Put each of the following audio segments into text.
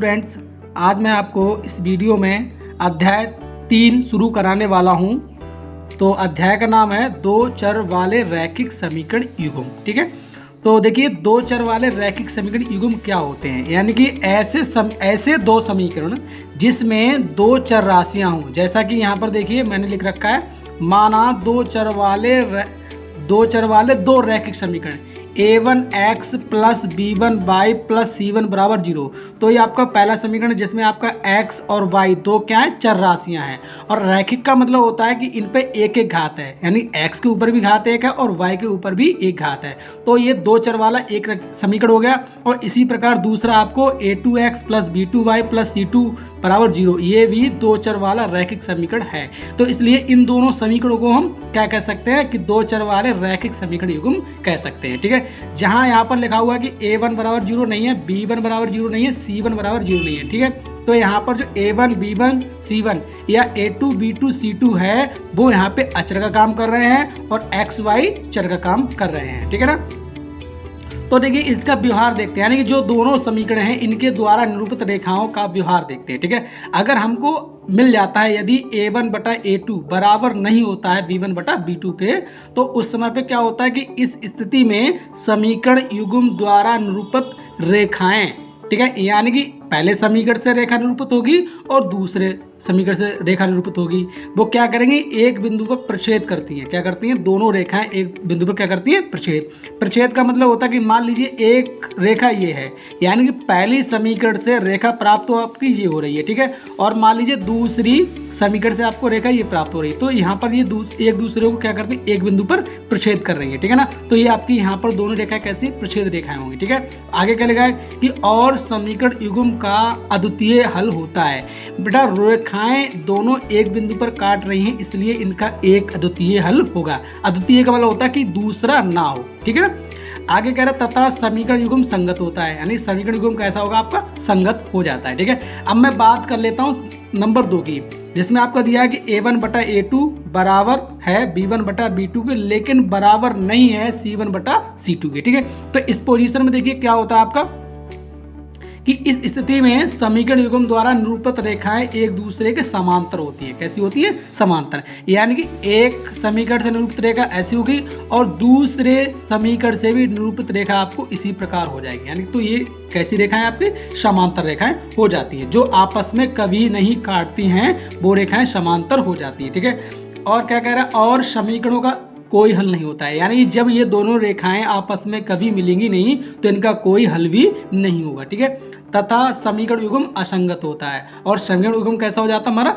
Students, आज मैं आपको इस वीडियो में अध्याय 3 शुरू कराने वाला हूं। तो अध्याय का नाम है दो चर वाले रैखिक समीकरण युग्म। ठीक है, तो देखिए दो चर वाले रैखिक समीकरण युग्म क्या होते हैं, यानी कि ऐसे दो समीकरण जिसमें दो चर राशियां हों। जैसा कि यहाँ पर देखिए मैंने लिख रखा है, माना दो चर वाले दो रैखिक समीकरण a1x plus b1y plus c1 बराबर 0। तो ये आपका पहला समीकरण जिसमें आपका x और y दो क्या है, चर राशियां हैं। और रैखिक का मतलब होता है कि इन पे एक एक घात है, यानी x के ऊपर भी घात एक है और y के ऊपर भी एक घात है। तो ये दो चर वाला एक समीकरण हो गया। और इसी प्रकार दूसरा आपको a2x plus b2y plus c2 बराबर 0, ये भी दो चर वाला रैखिक समीकरण है। तो इसलिए इन दोनों समीकरणों को हम क्या कह सकते हैं कि दो चर वाले रैखिक समीकरण युग्म कह सकते हैं। ठीक है, जहां यहाँ पर लिखा हुआ है कि a1 बराबर 0 नहीं है, b1 बराबर 0 नहीं है, c1 बराबर 0 नहीं है। ठीक है, तो यहाँ पर जो a1 b1 c1 या a2 b2 c2 है वो यहाँ पे अचर का काम कर रहे हैं और x y चर का काम कर रहे हैं। ठीक है ना। तो देखिए इसका व्यवहार देखते हैं, यानी कि जो दोनों समीकरण हैं इनके द्वारा निरूपित रेखाओं का व्यवहार देखते हैं। ठीक है, अगर हमको मिल जाता है यदि a1 बटा a2 बराबर नहीं होता है b1 बटा b2 के, तो उस समय पे क्या होता है कि इस स्थिति में समीकरण युग्म द्वारा निरूपित रेखाएं, ठीक है, यानी कि पहले समीकरण से रेखा निरूपित होगी और दूसरे समीकरण से रेखा निरूपित होगी। वो क्या करेंगे, एक बिंदु पर प्रच्छेद करती हैं। क्या करती हैं, दोनों रेखाएं एक बिंदु पर क्या करती हैं, प्रच्छेद। प्रच्छेद का मतलब होता है कि मान लीजिए एक रेखा ये है, यानी कि पहली समीकरण से रेखा प्राप्त हो आपकी ये हो रही है। ठीक है, और मान लीजिए दूसरी समीकरण से आपको रेखा ये प्राप्त हो रही है। तो यहाँ पर ये एक दूसरे को क्या करती है, एक बिंदु पर प्रच्छेद कर रही है। ठीक है ना। तो ये आपकी यहाँ पर दोनों रेखाएं कैसी प्रच्छेद रेखाएं होंगी। ठीक है, आगे क्या लिखा है कि और समीकरण युग्म का अद्वितीय हल होता है। बेटा रेखाएं दोनों एक बिंदु पर काट रही हैं, इसलिए इनका एक अद्वितीय हल होगा। अद्वितीय का मतलब होता है कि दूसरा ना हो। ठीक है ना। आगे कह रहा तथा समीकरण युग्म संगत होता है, यानी समीकरण युग्म कैसा होगा, आपका संगत हो जाता है। ठीक है, अब मैं बात कर लेता हूँ नंबर 2 की, जिसमें आपका दिया है कि a1 बटा a2 बराबर है b1 बटा b2 के, लेकिन बराबर नहीं है c1 बटा c2 के। ठीक है, तो इस पोजीशन में देखिए क्या होता है आपका कि इस स्थिति में समीकरण युग्म द्वारा निरूपित रेखाएं एक दूसरे के समांतर होती है। कैसी होती है, समांतर। यानी कि एक समीकरण से निरूपित रेखा ऐसी होगी और दूसरे समीकरण से भी निरूपित रेखा आपको इसी प्रकार हो जाएगी। यानी तो ये कैसी रेखाएं आपकी, समांतर रेखाएं हो जाती है। जो आपस में कभी नहीं काटती हैं वो रेखाएं समांतर हो जाती है। ठीक है, और क्या कह रहा है, और समीकरणों का कोई हल नहीं होता है, यानी जब ये दोनों रेखाएं आपस में कभी मिलेंगी नहीं तो इनका कोई हल भी नहीं होगा। ठीक है, तथा समीकरण युग्म असंगत होता है, और समीकरण युग्म कैसा हो जाता है, हमारा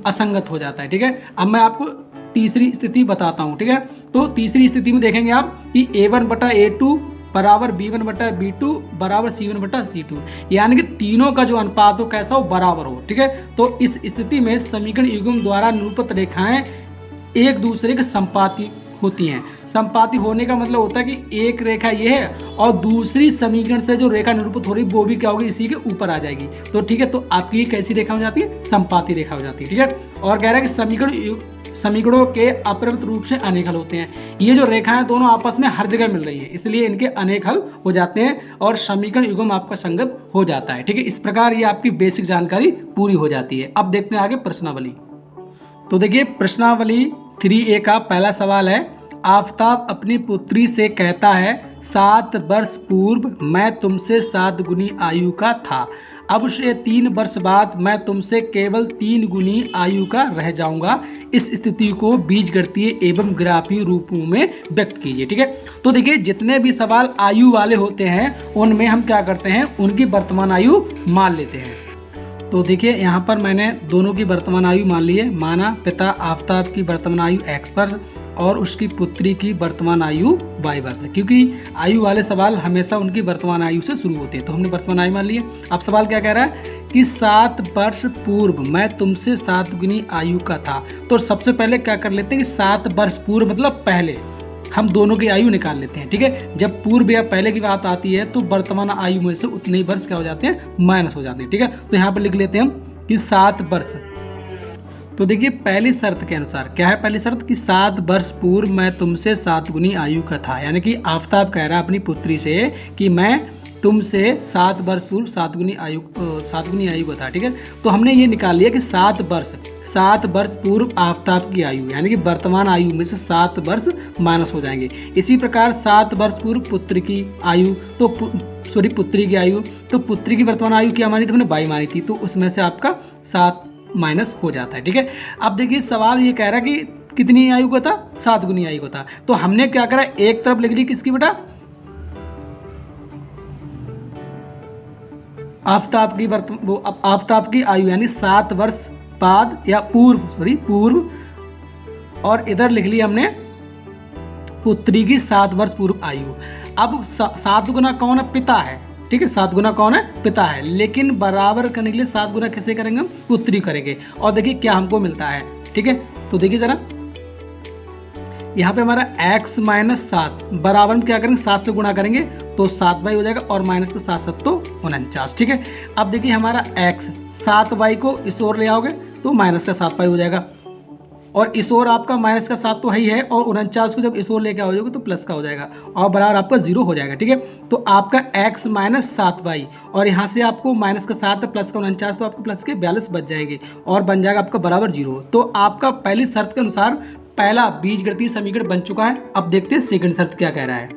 असंगत हो जाता है। ठीक है, अब मैं आपको तीसरी स्थिति बताता हूँ। ठीक है, तो तीसरी स्थिति में देखेंगे आप कि a1 बटा a2 बराबर b1 बटा b2 बराबर c1 बटा c2, यानी कि तीनों का जो अनुपात हो कैसा हो, बराबर हो। ठीक है, तो इस स्थिति में समीकरण युग्म द्वारा निरूपित रेखाएं एक दूसरे के संपाती होती हैं। संपाती होने का मतलब होता है कि एक रेखा ये है और दूसरी समीकरण से जो रेखा निरूपित हो रही वो भी क्या होगी, इसी के ऊपर आ जाएगी। तो ठीक है, तो आपकी कैसी रेखा हो जाती है, संपाती रेखा हो जाती है। ठीक है, और कह रहा है कि समीकरणों के अपरिमित रूप से अनेक हल होते हैं। ये जो रेखाएं दोनों आपस में हर जगह मिल रही है, इसलिए इनके अनेक हल हो जाते हैं और समीकरण युग्म आपका संगत हो जाता है। ठीक है, इस प्रकार ये आपकी बेसिक जानकारी पूरी हो जाती है। अब देखते हैं आगे प्रश्नावली। तो देखिए प्रश्नावली 3A का पहला सवाल है, आफताब अपनी पुत्री से कहता है 7 वर्ष पूर्व मैं तुमसे 7 गुनी आयु का था, अब से 3 वर्ष बाद मैं तुमसे केवल 3 गुनी आयु का रह जाऊंगा। इस स्थिति को बीजगणितीय एवं ग्राफीय रूपों में व्यक्त कीजिए। ठीक है, तो देखिए जितने भी सवाल आयु वाले होते हैं उनमें हम क्या करते हैं, उनकी वर्तमान आयु मान लेते हैं। तो देखिए यहाँ पर मैंने दोनों की वर्तमान आयु मान ली है। माना पिता आफताब की वर्तमान आयु x वर्ष और उसकी पुत्री की वर्तमान आयु y वर्ष है, क्योंकि आयु वाले सवाल हमेशा उनकी वर्तमान आयु से शुरू होते हैं। तो हमने वर्तमान आयु मान ली है। अब सवाल क्या कह रहा है कि 7 वर्ष पूर्व मैं तुमसे 7 गुनी आयु का था। तो सबसे पहले क्या कर लेते हैं कि 7 वर्ष पूर्व मतलब पहले हम दोनों की आयु निकाल लेते हैं। ठीक है, जब पूर्व या पहले की बात आती है तो वर्तमान आयु में से उतने ही वर्ष क्या हो जाते हैं, माइनस हो जाते हैं। ठीक है, तो यहाँ पर लिख लेते हैं हम कि 7 वर्ष। तो देखिए पहली शर्त के अनुसार क्या है, पहली शर्त कि 7 वर्ष पूर्व मैं तुमसे 7 गुनी आयु का था, यानी कि आफताब कह रहा है अपनी पुत्री से कि मैं तुमसे 7 वर्ष पूर्व 7 गुनी आयु को था। ठीक है, तो हमने ये निकाल लिया कि 7 वर्ष पूर्व आफ्ताब की आयु, यानी कि वर्तमान आयु में से 7 वर्ष माइनस हो जाएंगे। इसी प्रकार 7 वर्ष पूर्व पुत्री की आयु, तो पुत्री की वर्तमान आयु क्या मानी थी हमने, 22 मानी थी, तो उसमें से आपका 7 माइनस हो जाता है। ठीक है, अब देखिए सवाल ये कह रहा है कि कितनी आयु को था, 7 गुनी आयु को था। तो हमने क्या करा, एक तरफ लिख ली किसकी बेटा, आफ्ताब की आयु, यानी 7 वर्ष बाद या पूर्व, और इधर लिख ली हमने पुत्री की 7 वर्ष पूर्व आयु। अब 7 गुना कौन है, पिता है। ठीक है, 7 गुना कौन है, पिता है, लेकिन बराबर करने के लिए 7 गुना किसे करेंगे हम, पुत्री करेंगे। और देखिए क्या हमको मिलता है। ठीक है, तो देखिए जरा यहाँ पे हमारा x माइनस 7 बराबर हम क्या करेंगे, 7 से गुणा करेंगे तो 7y हो जाएगा, और माइनस के 7 7 तो 49। ठीक है, अब देखिए हमारा x 7y को इस ओर ले आओगे तो माइनस का 7y हो जाएगा, और इस ओर आपका माइनस का 7 तो है ही है, और 49 को जब इस ओर लेके आओगे तो प्लस का हो जाएगा, और बराबर आपका 0 हो जाएगा। ठीक है, तो आपका x माइनस 7y, और यहाँ से आपको माइनस का 7 प्लस का 49, तो आपको प्लस के 42 बच जाएंगे, और बन जाएगा आपका बराबर 0। तो आपका पहली शर्त के अनुसार पहला बीजगणितीय समीकरण बन चुका है। अब देखते हैं सेकंड शर्त क्या कह रहा है।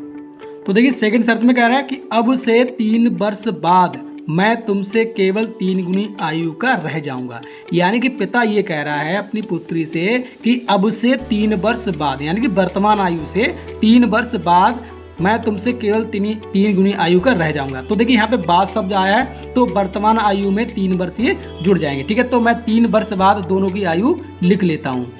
तो देखिए सेकंड शर्त में कह रहा है कि अब से 3 वर्ष बाद मैं तुमसे केवल 3 गुनी आयु का रह जाऊंगा। यानी कि पिता ये कह रहा है अपनी पुत्री से कि अब से 3 वर्ष बाद, यानी कि वर्तमान आयु से 3 वर्ष बाद मैं तुमसे केवल 3 गुनी आयु का रह जाऊंगा। तो देखिए यहाँ पे बाद शब्द आया है, तो वर्तमान आयु में 3 वर्ष ये जुड़ जाएंगे। ठीक है, तो मैं 3 वर्ष बाद दोनों की आयु लिख लेता हूँ।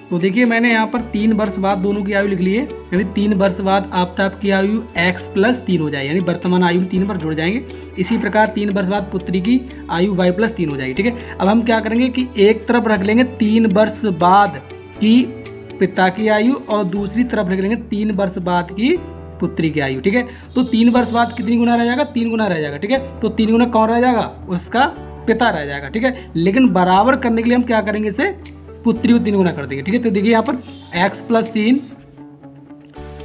तो देखिए मैंने यहाँ पर 3 वर्ष बाद दोनों की आयु लिख ली है, यानी 3 वर्ष बाद आफ्ताब की आयु x प्लस 3 हो जाएगी, यानी वर्तमान आयु में 3 वर्ष जुड़ जाएंगे। इसी प्रकार 3 वर्ष बाद पुत्री की आयु y प्लस 3 हो जाएगी। ठीक है, अब हम क्या करेंगे कि एक तरफ रख लेंगे 3 वर्ष बाद की पिता की आयु, और दूसरी तरफ रख लेंगे 3 वर्ष बाद की पुत्री की आयु। ठीक है, तो 3 वर्ष बाद कितनी गुना रह जाएगा, 3 गुना रह जाएगा। ठीक है, तो 3 गुना कौन रह जाएगा, उसका पिता रह जाएगा। ठीक है, लेकिन बराबर करने के लिए हम क्या करेंगे, इसे पुत्री को 3 गुना कर देंगे। ठीक है, तो देखिए यहाँ पर x प्लस 3,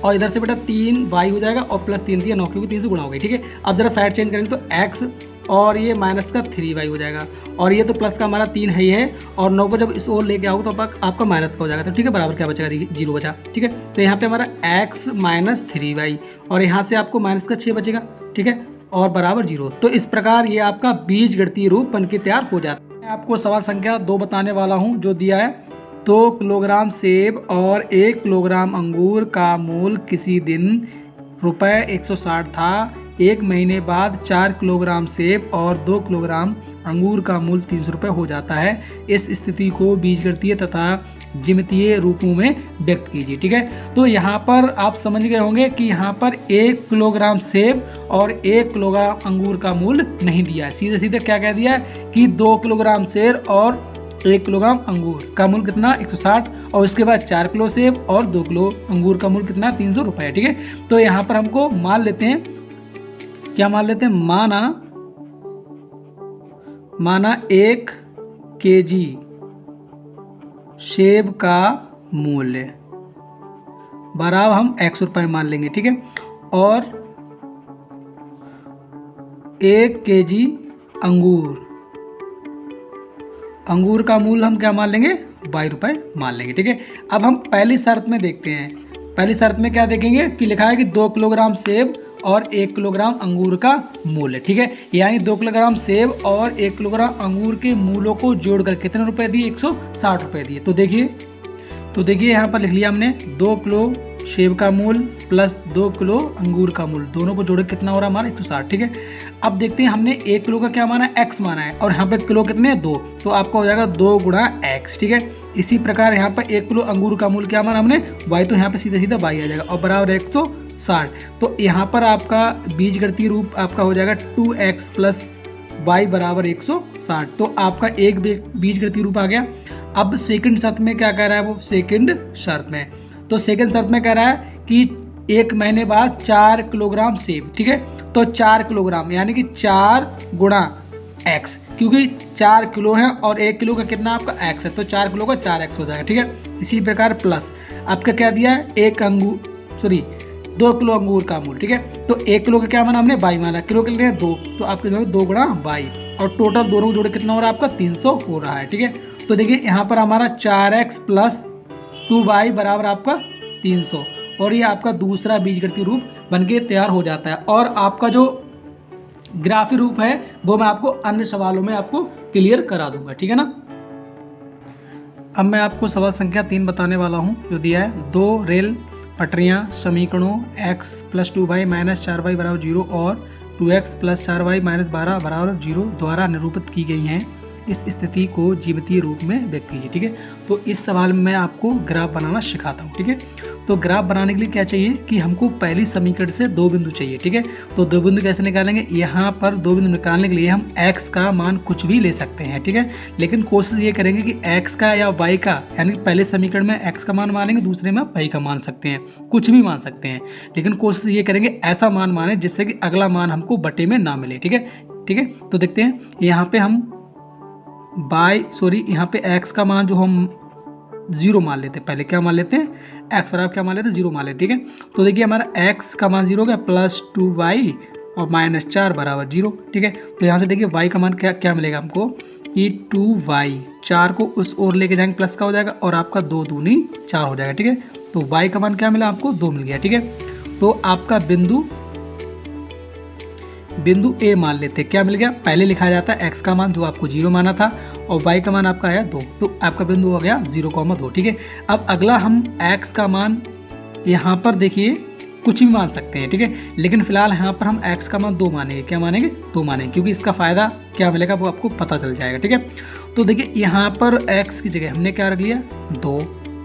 और इधर से बेटा 3y हो जाएगा, और प्लस 3 दिया 9 क्योंकि 3 से गुणा हो गई। ठीक है, अब जरा साइड चेंज करेंगे तो x और ये माइनस का 3y हो जाएगा, और ये तो प्लस का हमारा 3 है ही है, और 9 को जब इस ओर लेके आओगे तो आपका माइनस का हो जाएगा। तो ठीक है, बराबर क्या बचेगा, देखिए 0 बचा। ठीक है, तो यहाँ पे हमारा x माइनस 3y, और यहाँ से आपको माइनस का 6 बचेगा। ठीक है, और बराबर 0। तो इस प्रकार ये आपका बीजगणितीय रूप बन के तैयार हो जाता है। मैं आपको सवाल संख्या 2 बताने वाला हूँ, जो दिया है 2 किलोग्राम सेब और 1 किलोग्राम अंगूर का मूल किसी दिन ₹160 था। 1 महीने बाद 4 किलोग्राम सेब और 2 किलोग्राम अंगूर का मूल ₹300 हो जाता है। इस स्थिति को बीजगणितीय तथा जिमितीय रूपों में व्यक्त कीजिए। ठीक है, तो यहाँ पर आप समझ गए होंगे कि यहाँ पर 1 किलोग्राम सेब और 1 किलोग्राम अंगूर का मूल नहीं दिया है, सीधे सीधे क्या कह दिया है कि 2 किलोग्राम सेब और 1 किलोग्राम अंगूर का मूल कितना 160, और उसके बाद 4 किलो सेब और 2 किलो अंगूर का मूल कितना ₹300। ठीक है, तो यहाँ पर हमको मान लेते हैं, क्या मान लेते हैं, माना 1 केजी सेब का मूल्य बराबर हम ₹100 मान लेंगे। ठीक है, और 1 केजी अंगूर का मूल्य हम क्या मान लेंगे, ₹22 मान लेंगे। ठीक है, अब हम पहली शर्त में देखते हैं। पहली शर्त में क्या देखेंगे कि लिखा है कि 2 किलोग्राम सेब और 1 किलोग्राम अंगूर का मूल्य। ठीक है, यानी 2 किलोग्राम सेब और 1 किलोग्राम अंगूर के मूलों को जोड़कर कितने रुपए दिए, ₹160 दिए। तो देखिए यहाँ पर लिख लिया हमने 2 किलो सेब का मूल प्लस 2 किलो अंगूर का मूल, दोनों को जोड़े कितना हो रहा है हमारा 160। ठीक है, अब देखते हैं हमने 1 किलो का क्या माना है, x माना है, और यहाँ पे किलो कितने हैं 2, तो आपका हो जाएगा 2 गुणा x। ठीक है, इसी प्रकार यहाँ पर 1 किलो अंगूर का मूल क्या माना हमने y, तो यहाँ पे सीधा सीधा y आ जाएगा, और बराबर 160। तो यहाँ पर आपका बीजगणितीय रूप आपका हो जाएगा 2x प्लस y बराबर 160। तो आपका एक बीजगणितीय रूप आ गया। अब सेकंड शर्त में क्या कह रहा है, वो सेकंड शर्त में, तो सेकंड शर्त में कह रहा है कि 1 महीने बाद 4 किलोग्राम सेब। ठीक है, तो 4 किलोग्राम यानी कि 4 गुणा x, क्योंकि 4 किलो है और 1 किलो का कितना आपका x है, तो 4 किलो का 4x हो जाएगा। ठीक है, इसी प्रकार प्लस आपका क्या दिया है, 2 किलो अंगूर का मूल, ठीक है। तो 1 किलो का क्या माना हमने, बाई माना, किलो के लिए 2, तो आपके 2 गुणा बाई, और टोटल दोनों को जोड़े कितना हो रहा है आपका 300 हो रहा है, ठीक है। तो देखिए यहाँ पर हमारा 4x प्लस 2y बराबर आपका 300, और ये आपका दूसरा बीजगणितीय रूप बनके तैयार हो जाता है। और आपका जो ग्राफी रूप है वो मैं आपको अन्य सवालों में आपको क्लियर करा दूंगा, ठीक है ना। अब मैं आपको सवाल संख्या 3 बताने वाला हूँ, जो दिया है 2 रेल पटरियाँ समीकरणों x plus 2y minus 4y बराबर 0 और 2x प्लस 4y माइनस 12 बराबर 0 द्वारा निरूपित की गई हैं। इस स्थिति को ज्यामितीय रूप में व्यक्त कीजिए, ठीक है। तो इस सवाल में मैं आपको ग्राफ बनाना सिखाता हूँ, ठीक है। तो ग्राफ बनाने के लिए क्या चाहिए कि हमको पहली समीकरण से 2 बिंदु चाहिए, ठीक है। तो 2 बिंदु कैसे निकालेंगे, यहाँ पर 2 बिंदु निकालने के लिए हम x का मान कुछ भी ले सकते हैं, ठीक है। लेकिन कोशिश ये करेंगे कि x का या y का, यानी पहले समीकरण में x का मान मानेंगे, दूसरे में y का मान सकते हैं, कुछ भी मान सकते हैं, लेकिन कोशिश ये करेंगे ऐसा मान माने जिससे कि अगला मान हमको बटे में ना मिले, ठीक है। ठीक है, तो देखते हैं यहाँ पे हम यहाँ पे x का मान जो हम 0 मान लेते हैं, पहले क्या मान लेते हैं, x बराबर क्या मान लेते हैं, 0 मान लेते हैं, ठीक है। तो देखिए हमारा x का मान 0 हो गया, प्लस 2y और माइनस 4 बराबर 0, ठीक है। तो यहाँ से देखिए y का मान क्या क्या मिलेगा हमको कि 2y, 4 को उस ओर लेके जाएंगे प्लस का हो जाएगा, और आपका 2 दूनी 4 हो जाएगा, ठीक है। तो y का मान क्या मिला आपको, 2 मिल गया, ठीक है। तो आपका बिंदु A मान लेते हैं, क्या मिल गया, पहले लिखा जाता है x का मान जो आपको 0 माना था, और y का मान आपका आया 2, तो आपका बिंदु हो गया 0,2, ठीक है। अब अगला हम x का मान यहाँ पर देखिए कुछ भी मान सकते हैं, ठीक है, लेकिन फिलहाल यहाँ पर हम x का मान 2 मानेंगे, क्या मानेंगे, 2 मानेंगे, क्योंकि इसका फ़ायदा क्या मिलेगा वो आपको पता चल जाएगा, ठीक है। तो देखिए यहाँ पर x की जगह हमने क्या रख लिया, 2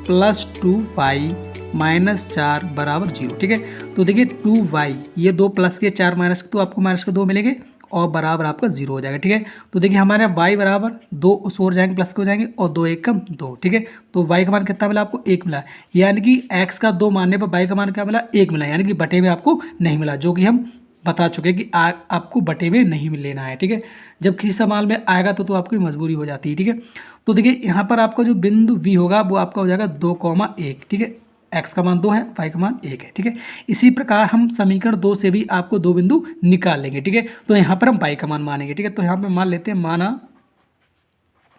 प्लस 2y माइनस 4 बराबर 0, ठीक है। तो देखिए 2y, ये 2 प्लस के 4 माइनस, तो आपको माइनस के 2 मिलेंगे, और बराबर आपका 0 हो जाएगा, ठीक है। तो देखिए हमारे y बराबर 2 उस ओर जाएंगे प्लस के हो जाएंगे, और 2 1 कम 2, ठीक है। तो y का मान कितना मिला आपको, 1 मिला, यानी कि x का 2 मानने पर y का मान क्या मिला, 1 मिला, यानी कि बटे में आपको नहीं मिला, जो कि हम बता चुके कि आपको बटे में नहीं लेना है, ठीक है। जब किसी सवाल में आएगा तो आपकी मजबूरी हो जाती है, ठीक है। तो देखिए यहाँ पर आपका जो बिंदु v होगा वो आपका हो जाएगा 2,1, ठीक है। x का मान 2 है, y का मान 1 है, ठीक है। इसी प्रकार हम समीकरण 2 से भी आपको 2 बिंदु निकाल लेंगे, ठीक है। तो यहाँ पर हम y का मान मानेंगे, ठीक है। तो यहाँ पर मान लेते हैं, माना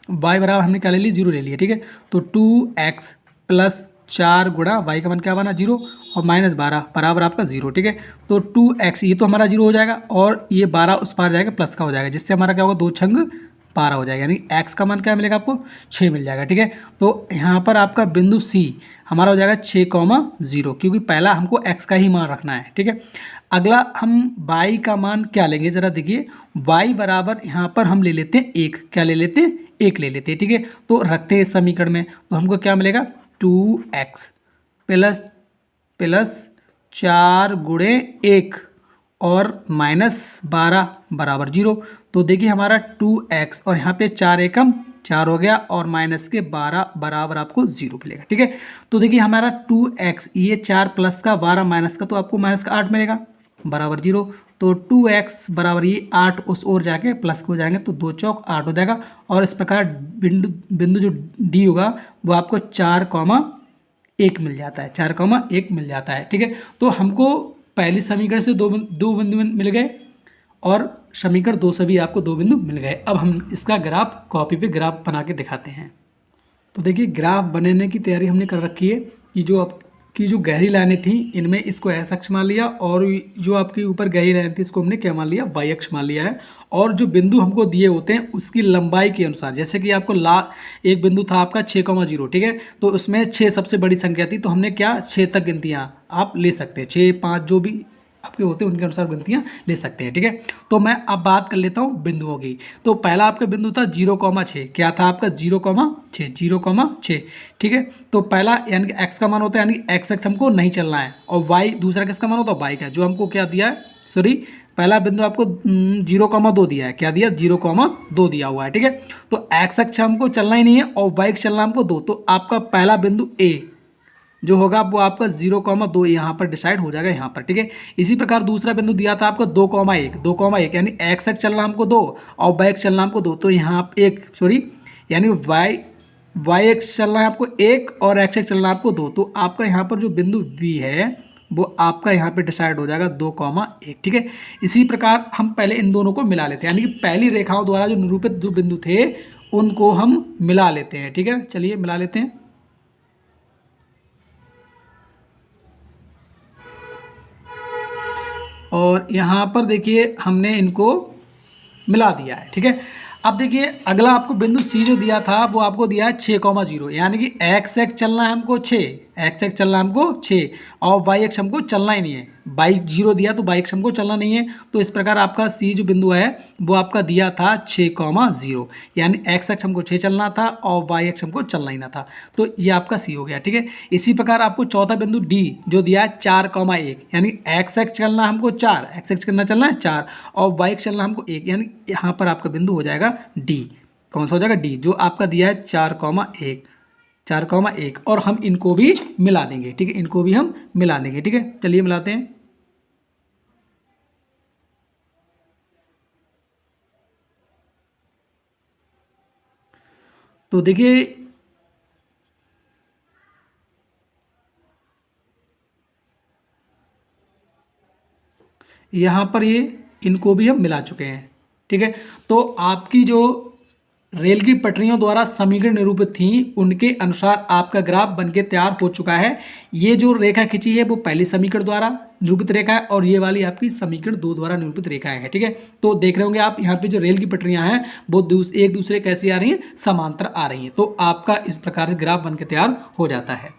y बराबर हमने क्या ले लिया, 0 ले लिया, ठीक है। तो 2x प्लस 4 गुणा y का मान क्या बना, 0, और माइनस 12 बराबर आपका 0, ठीक है। तो 2x ये तो हमारा 0 हो जाएगा, और ये 12 उस पार जाएगा प्लस का हो जाएगा, जिससे हमारा क्या होगा, 2 छंग 12 हो जाएगा, यानी x का मान क्या मिलेगा आपको, 6 मिल जाएगा, ठीक है। तो यहाँ पर आपका बिंदु C हमारा हो जाएगा 6,0, क्योंकि पहला हमको x का ही मान रखना है, ठीक है। अगला हम y का मान क्या लेंगे, ज़रा देखिए, y बराबर यहाँ पर हम ले लेते हैं 1, क्या ले लेते हैं, 1 ले लेते हैं, ठीक है। तो रखते हैं इस समीकरण में, तो हमको क्या मिलेगा, 2x प्लस 4 गुणे 1 और माइनस 12 बराबर 0। तो देखिए हमारा 2x और यहाँ पे 4 एकम 4 हो गया, और माइनस के 12 बराबर आपको 0 मिलेगा, ठीक है। तो देखिए हमारा 2x, ये 4 प्लस का 12 माइनस का, तो आपको माइनस का 8 मिलेगा बराबर 0। तो 2x बराबर ये 8 उस ओर जाके प्लस को जाएंगे, तो 2 चौक 8 हो जाएगा, और इस प्रकार बिंदु जो D होगा वो आपको 4,1 मिल जाता है, 4,1 मिल जाता है, ठीक है। तो हमको पहली समीकरण से दो बिंदु मिल गए, और समीकरण 2 से भी आपको 2 बिंदु मिल गए। अब हम इसका ग्राफ कॉपी पे ग्राफ बना के दिखाते हैं। तो देखिए ग्राफ बनाने की तैयारी हमने कर रखी है कि जो गहरी लाइनें थी इनमें इसको x अक्ष मान लिया, और जो आपके ऊपर गहरी लाइन थी इसको हमने क्या मान लिया, y अक्ष मान लिया है। और जो बिंदु हमको दिए होते हैं उसकी लंबाई के अनुसार, जैसे कि आपको एक बिंदु था आपका 6,0, ठीक है। तो उसमें 6 सबसे बड़ी संख्या थी, तो हमने क्या 6 तक गिनतियाँ आप ले सकते हैं, 6 5 जो भी आपके होते हैं उनके अनुसार गिनतियाँ ले सकते हैं, ठीक है। तो मैं अब बात कर लेता हूँ बिंदुओं की। तो पहला आपका बिंदु था 0,6, क्या था आपका 0,6, ठीक है। तो पहला यानी कि x का मान होता है, यानी कि x हमको नहीं चलना है, और y दूसरा किसका मान होता है, y का, जो हमको क्या दिया है, सॉरी पहला बिंदु आपको 0,2 दिया है, क्या दिया, 0,2 दिया हुआ है, ठीक है। तो x अक्ष हमको चलना ही नहीं है, और y अक्ष चलना हमको 2, तो आपका पहला बिंदु A जो होगा वो आपका 0,2 यहाँ पर डिसाइड हो जाएगा यहाँ पर, ठीक है। इसी प्रकार दूसरा बिंदु दिया था आपको 2,1, यानी x अक्ष चलना हमको 2 और y अक्ष चलना हमको 2, तो यहाँ यानी y अक्ष चलना है आपको 1 और x अक्ष चलना है आपको 2। तो आपका यहाँ पर जो बिंदु V है वो आपका यहाँ पे डिसाइड हो जाएगा 2,1। ठीक है, इसी प्रकार हम पहले इन दोनों को मिला लेते हैं, यानी कि पहली रेखाओं द्वारा जो निरूपित जो बिंदु थे उनको हम मिला लेते हैं। ठीक है, चलिए मिला लेते हैं। और यहाँ पर देखिए हमने इनको मिला दिया है। ठीक है, अब देखिए अगला आपको बिंदु सी जो दिया था वो आपको दिया है 6,0, यानी कि एक्स एक्स चलना है हमको 6, एक्स एक्स चलना है हमको 6, और वाई एक्स हमको चलना ही नहीं है। बाई 0 दिया तो बाई एक्स हमको चलना नहीं है, तो इस प्रकार आपका सी जो बिंदु है वो आपका दिया था 6,0, यानी एक्स एक्स हमको 6 चलना था और वाई एक्स हमको चलना ही ना था, तो ये आपका सी हो गया। ठीक है, इसी प्रकार आपको चौथा बिंदु डी जो दिया है 4,1, यानी एक्स एक्स चलना है हमको 4, एक्स एक्स करना चलना है 4 और वाई एक्स चलना हमको 1, यानी यहाँ पर आपका बिंदु हो जाएगा डी। कौन सा हो जाएगा? डी, जो आपका दिया है 4,1, 4,1, और हम इनको भी मिला देंगे। ठीक है, इनको भी हम मिला देंगे। ठीक है, चलिए मिलाते हैं। तो देखिए यहाँ पर ये इनको भी हम मिला चुके हैं। ठीक है, तो आपकी जो रेल की पटरियों द्वारा समीकरण निरूपित थी उनके अनुसार आपका ग्राफ बनके तैयार हो चुका है। ये जो रेखा खींची है वो पहली समीकरण द्वारा निरूपित रेखा है और ये वाली आपकी समीकरण 2 द्वारा निरूपित रेखाएं हैं। ठीक है, तो देख रहे होंगे आप यहाँ पे जो रेल की पटरियां हैं वो एक दूसरे कैसी आ रही हैं? समांतर आ रही हैं। तो आपका इस प्रकार से ग्राफ बनके तैयार हो जाता है।